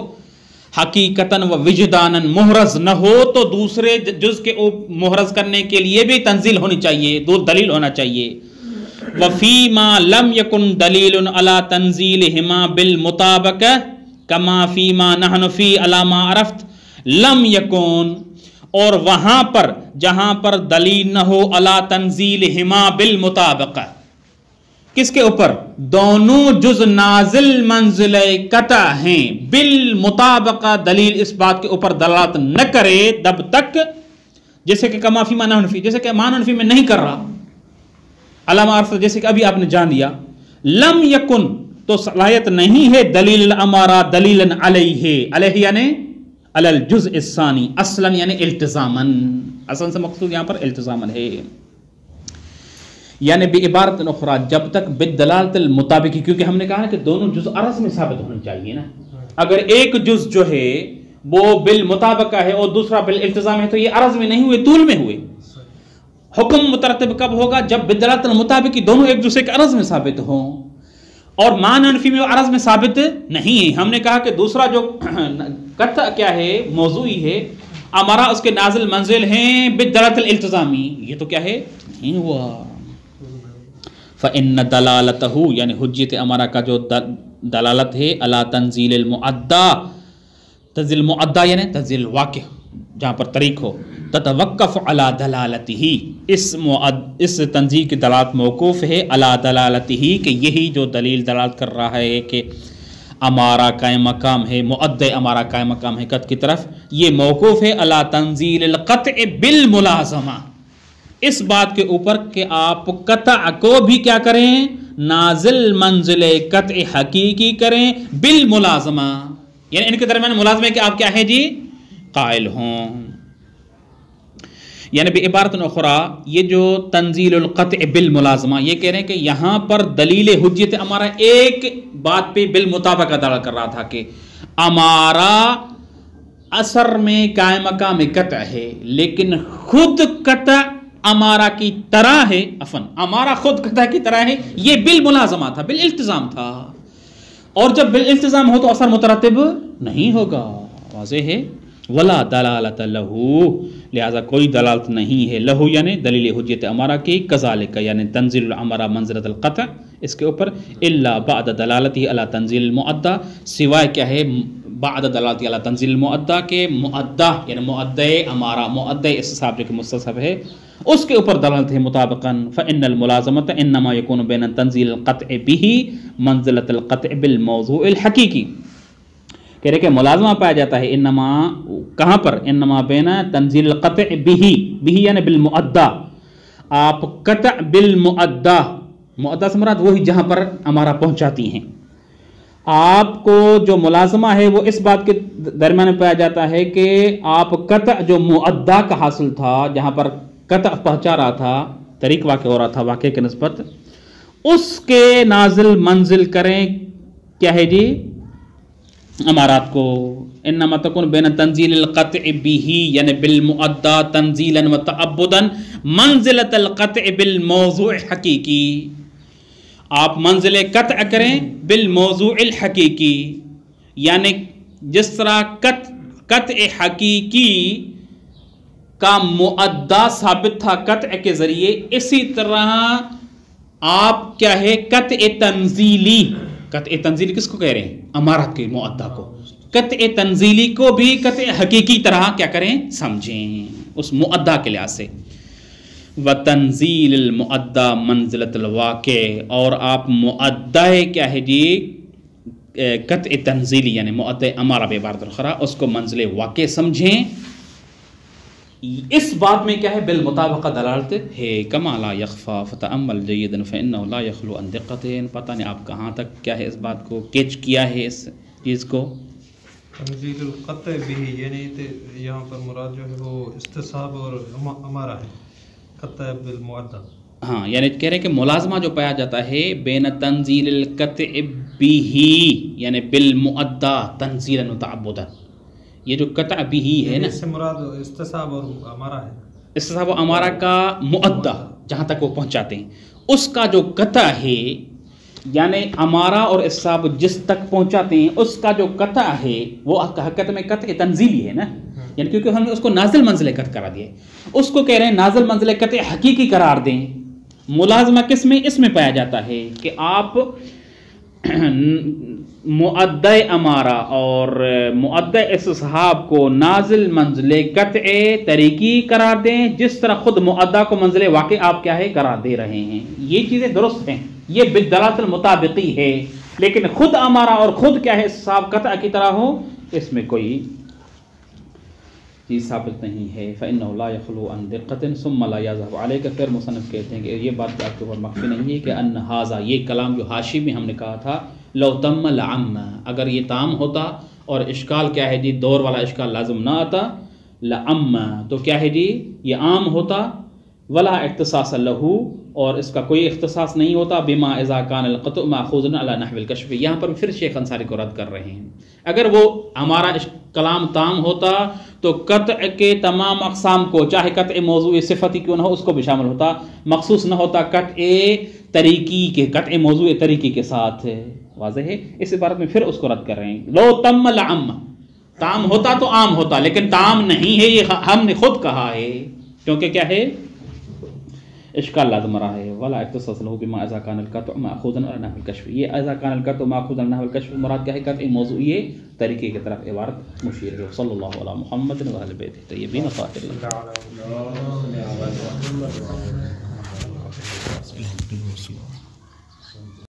حقیقتاً و وجداناً محرز نہ ہو، تو دوسرے جز کے محرز کرنے کے لیے بھی تنزیل ہونی چاہیے، دو دلیل ہونا چاہیے. وفی ما لم یکن دلیل علی تنزیلہما بالمطابقہ کما فی ما نحن فی علی ما عرفت لم یکن، اور وہاں پر جہاں پر دلیل نہ ہو علی تنزیلہما بالمطابقہ، کس کے اوپر؟ دونوں جز نازل منزل قطع ہیں، بالمطابقہ دلیل اس بات کے اوپر دلالت نہ کرے تب تک، جیسے کہ کما فی ما نحن فی، جیسے کہ ما نحن فی میں نہیں کر رہا، علامہ عرف جیسے کہ ابھی آپ نے جان دیا. لم یکن تو صلاحیت نہیں ہے دلیل الامارہ دلیلا علیہ، علیہ یعنی علی الجزء الثانی، اصلا یعنی التزاماً، اصلا سے مقصود یہاں پر التزاماً ہے. یعنی بعبارت اخرى جب تک بالدلالت المطابقی، کیونکہ ہم نے کہا ہے کہ دونوں جز عرض میں ثابت ہونے چاہیے نا. اگر ایک جز جو ہے وہ بالمطابقہ ہے اور دوسرا بالالتزام ہے تو یہ عرض میں نہیں ہوئے، طول میں ہوئے. حکم مترتب کب ہوگا؟ جب بالدلالت المطابقی دونوں ایک دوسرے کے عرض میں ثابت ہوں، اور ما ننفی میں عرض میں ثابت نہیں ہے. ہم نے کہا کہ دوسرا جو قطع کیا ہے؟ موضوعی ہے. امارہ اس کے نازل منزل ہیں بالدلالت الالتزامی، یہ تو کیا ہے؟ نہیں ہوا. فإن دلالتہ یعنی حجیت امارہ کا جو دلالت ہے علی تنزیل المعدہ، تنزیل المعدہ یعنی تنزیل واقع جہاں پر طریق ہو، تتوقف علی دلالتہ، اس تنزیل کی دلالت موقوف ہے علی دلالتہ، کہ یہی جو دلیل دلالت کر رہا ہے کہ امارہ قائم مقام ہے، معدہ امارہ قائم مقام ہے قطع کی طرف، یہ موقوف ہے علی تنزیل القطع بالملازمہ، اس بات کے اوپر کہ آپ قطع کو بھی کیا کریں؟ نازل منزل قطع حقیقی کریں بالملازمہ، یعنی ان کے درمیان ملازمہ کہ آپ کیا ہے جی؟ قائل ہوں. یعنی بعبارت اخرى یہ جو تنزیل القطع بالملازمہ، یہ کہہ رہے ہیں کہ یہاں پر دلیل حجیت امارہ ایک بات پہ بالمطابقہ دلالت کر رہا تھا کہ امارہ اثر میں قائم مقام قطع ہے، لیکن خود قطع امارہ کی طرح ہے، امارہ خود قطع کی طرح ہے، یہ بالملازمہ تھا، بالالتزام تھا. اور جب بالالتزام ہو تو اثر مترتب نہیں ہوگا. واضح ہے. ولا دلالت لہو، لہذا کوئی دلالت نہیں ہے، لہو یعنی دلیل حجیت امارہ کی، کذالک یعنی تنزیل الامارہ منزلۃ القطع اس کے اوپر، الا بعد دلالتہ علی تنزیل المعدہ، سوائے کیا ہے؟ بعد دلالتہ علی تنزیل المعدہ کے معدہ یعنی معدہ امارہ، معدہ استصحاب جو کہ مستصحب ہے اس کے اوپر دلالت ہے مطابقاً. فإن الملازمۃ انما یکون بین تنزیل القطع بہ منزلۃ القطع بالموضوع الحقیقی، کہہ رہے کہ ملازمہ پایا جاتا ہے انما کہاں پر؟ انما بین تنزیل القطع بہ، بہ یعنی بالمعدہ، آپ قطع بالمعدہ، معدہ سے مراد وہی جہاں پر امارہ پہنچاتی ہیں. آپ کو جو ملازمہ ہے وہ اس بات کے درمیان پایا جاتا ہے کہ آپ قطع جو معدہ کا حاصل تھا، جہاں پر قطع پہنچا رہا تھا، طریق واقع ہو رہا تھا واقع کے نسبت، اس کے نازل منزل کریں کیا ہے جی؟ امارات کو. انما تکون بین تنزیل القطع بہ یعنی بالمعدہ تنزیلا و تعبدا منزلۃ القطع بالموضوع حقیقی، آپ منزل قطع کریں بالموضوع الحقیقی، یعنی جس طرح قطع حقیقی کا معدہ ثابت تھا قطع کے ذریعے، اسی طرح آپ کیا ہے؟ قطع تنزیلی، قطع تنزیلی کس کو کہہ رہے ہیں؟ امارات کے معدہ کو. قطع تنزیلی کو بھی قطع حقیقی طرح کیا کریں؟ سمجھیں اس معدہ کے لحاظ سے. وتنزیل المعدہ منزلۃ الواقع، اور آپ معدہ کیا ہے جی؟ قطع تنزیلی یعنی معدہ امارہ بعبارت اخرى اس کو منزل واقع سمجھیں. اس بات میں کیا ہے؟ بالمطابقہ دلالت ہے. کما لا یخفا فتأمل جیدا فانہ لا یخلو عن دقۃ. پتہ نہیں آپ کہاں تک کیا ہے اس بات کو کیچ کیا ہے اس چیز کو. تنزیل القطع بھی یعنی یہاں پر مراد جو ہے وہ استصحاب اور امارہ ہے، قطع بالمعدہ. ہاں یعنی کہہ رہے ہیں کہ ملازمہ جو پایا جاتا ہے بین تنزیل القطع بہ یعنی بالمؤدى تنزیلا وتعبدا، یہ جو قطع بہ ہے نا، اس سے مراد استصحاب اور امارہ ہے، استصحاب و امارہ کا مؤدہ جہاں تک وہ پہنچاتے ہیں، اس کا جو قطع ہے یعنی امارہ اور استصحاب جس تک پہنچاتے ہیں اس کا جو قطع ہے وہ حقیقت میں قطع تنزیلی ہے نا، یعنی کیونکہ ہم نے اس کو نازل منزل قطع کرا دیا ہے، اس کو کہہ رہے ہیں نازل منزل قطع حقیقی قرار دیں۔ ملازمہ کس میں؟ اس میں پایا جاتا ہے کہ آپ مؤدی امارہ اور مؤدی استصحاب کو نازل منزل قطع طریقی قرار دیں، جس طرح خود مؤدی کو منزل واقع آپ کیا ہے قرار دے رہے ہیں۔ یہ چیزیں درست ہیں، یہ بالدلالۃ المطابقی ہے، لیکن خود امارہ اور خود کیا ہے استصحاب قطع کی طرح ہو، اس میں کوئی چیز ثابت نہیں ہے۔ فإنه لا يخلو عن دقة ثم لا يذهب عليك۔ پھر مصنف کہتے ہیں کہ یہ بات آپ کے اوپر مخفی نہیں ہے کہ ان ھذا، یہ کلام جو حاشی میں ہم نے کہا تھا، لو تم لعم، اگر یہ تام ہوتا اور اشکال کیا ہے جی دور والا اشکال لازم نہ آتا، لعم تو کیا ہے جی یہ عام ہوتا، ولا اختصاص لہ، اور اس کا کوئی اختصاص نہیں ہوتا، بما اذا کان القطع ماخوذ علی نحو الکشف۔ یہاں پر پھر شیخ انصاری کو رد کر رہے ہیں، اگر وہ ہمارا کلام تام ہوتا تو قطع کے تمام اقسام کو، چاہے قطع موضوع صفتی کیوں نہ ہو، اس کو بھی شامل ہوتا، مخصوص نہ ہوتا قطع طریقی کے، قطع موضوع طریقی کے ساتھ۔ واضح ہے؟ اس عبارت میں پھر اس کو رد کر رہے ہیں، لو تم لعم، تام ہوتا تو عام ہوتا، لیکن تام نہیں ہے، یہ ہم نے خود کہا ہے، کیونکہ کیا ہے اشکال لازم رہا ہے۔ ولا اختصاص له بما اذا كان القطع ماخوذا علی نحو الکشف، یہ اذا كان القطع ماخوذا علی نحو الکشف مراد کیا ہے؟ قطع موضوعی طریقے کی طرف عبارت مشیر ہے۔ صلی اللہ علی محمد و اہل بیت الطیبین الطاہرین۔